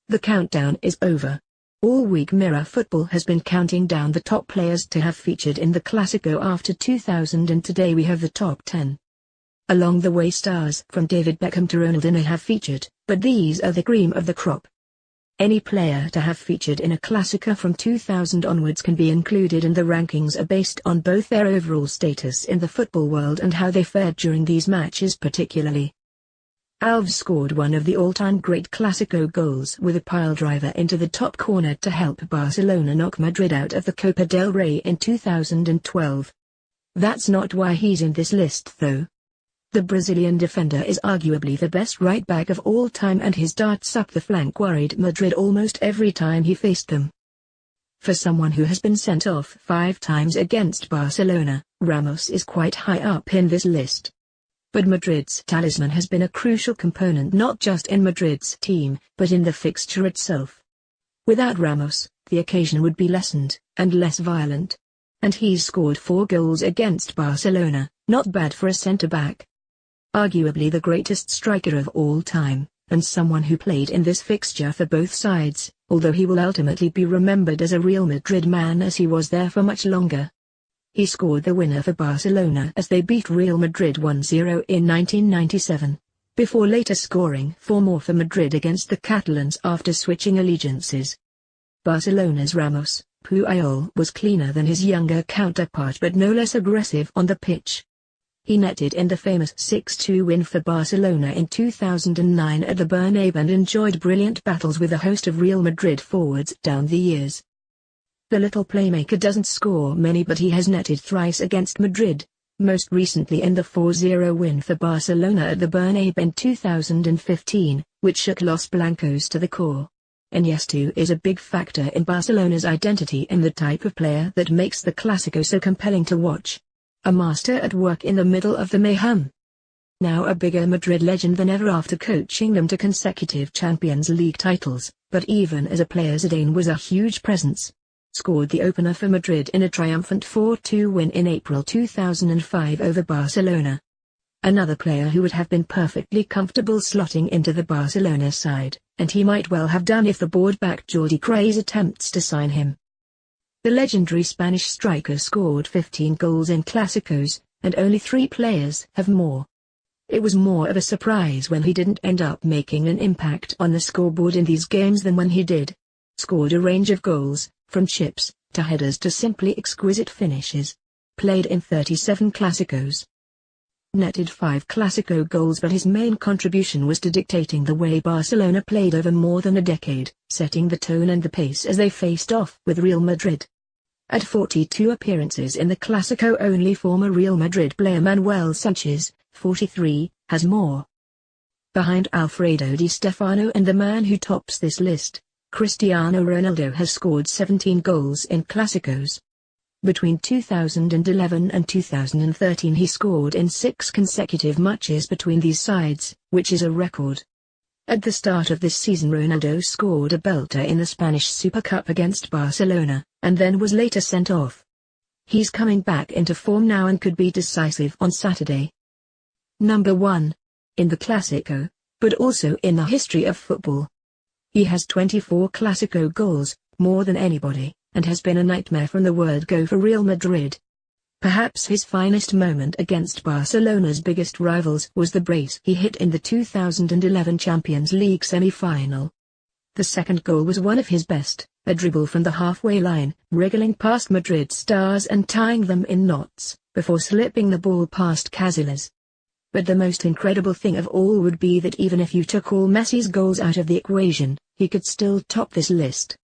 The countdown is over. All week Mirror Football has been counting down the top players to have featured in the Clasico after 2000, and today we have the top 10. Along the way stars from David Beckham to Ronaldinho have featured, but these are the cream of the crop. Any player to have featured in a Clasico from 2000 onwards can be included, and the rankings are based on both their overall status in the football world and how they fared during these matches particularly. Alves scored one of the all-time great Clasico goals with a pile driver into the top corner to help Barcelona knock Madrid out of the Copa del Rey in 2012. That's not why he's in this list though. The Brazilian defender is arguably the best right-back of all time, and his darts up the flank worried Madrid almost every time he faced them. For someone who has been sent off 5 times against Barcelona, Ramos is quite high up in this list. But Madrid's talisman has been a crucial component not just in Madrid's team, but in the fixture itself. Without Ramos, the occasion would be lessened, and less violent. And he's scored 4 goals against Barcelona, not bad for a centre-back. Arguably the greatest striker of all time, and someone who played in this fixture for both sides, although he will ultimately be remembered as a Real Madrid man as he was there for much longer. He scored the winner for Barcelona as they beat Real Madrid 1-0 in 1997, before later scoring 4 more for Madrid against the Catalans after switching allegiances. Barcelona's Ramos Puyol was cleaner than his younger counterpart but no less aggressive on the pitch. He netted in the famous 6-2 win for Barcelona in 2009 at the Bernabeu and enjoyed brilliant battles with a host of Real Madrid forwards down the years. The little playmaker doesn't score many, but he has netted thrice against Madrid, most recently in the 4-0 win for Barcelona at the Bernabeu in 2015, which shook Los Blancos to the core. Iniesta is a big factor in Barcelona's identity and the type of player that makes the Clasico so compelling to watch. A master at work in the middle of the mayhem. Now a bigger Madrid legend than ever after coaching them to consecutive Champions League titles, but even as a player Zidane was a huge presence. Scored the opener for Madrid in a triumphant 4-2 win in April 2005 over Barcelona. Another player who would have been perfectly comfortable slotting into the Barcelona side, and he might well have done if the board backed Jordi Cruyff's attempts to sign him. The legendary Spanish striker scored 15 goals in Clásicos, and only 3 players have more. It was more of a surprise when he didn't end up making an impact on the scoreboard in these games than when he did. Scored a range of goals, from chips, to headers to simply exquisite finishes. Played in 37 Clásicos. Netted 5 Clasico goals, but his main contribution was to dictating the way Barcelona played over more than a decade, setting the tone and the pace as they faced off with Real Madrid. At 42 appearances in the Clasico, only former Real Madrid player Manuel Sanchez, 43, has more. Behind Alfredo Di Stefano and the man who tops this list, Cristiano Ronaldo has scored 17 goals in Clásicos. Between 2011 and 2013 he scored in 6 consecutive matches between these sides, which is a record. At the start of this season Ronaldo scored a belter in the Spanish Super Cup against Barcelona, and then was later sent off. He's coming back into form now and could be decisive on Saturday. Number 1. In the Clasico, but also in the history of football. He has 24 Clasico goals, more than anybody, and has been a nightmare from the word go for Real Madrid. Perhaps his finest moment against Barcelona's biggest rivals was the brace he hit in the 2011 Champions League semi-final. The second goal was one of his best, a dribble from the halfway line, wriggling past Madrid stars and tying them in knots, before slipping the ball past Casillas. But the most incredible thing of all would be that even if you took all Messi's goals out of the equation, he could still top this list.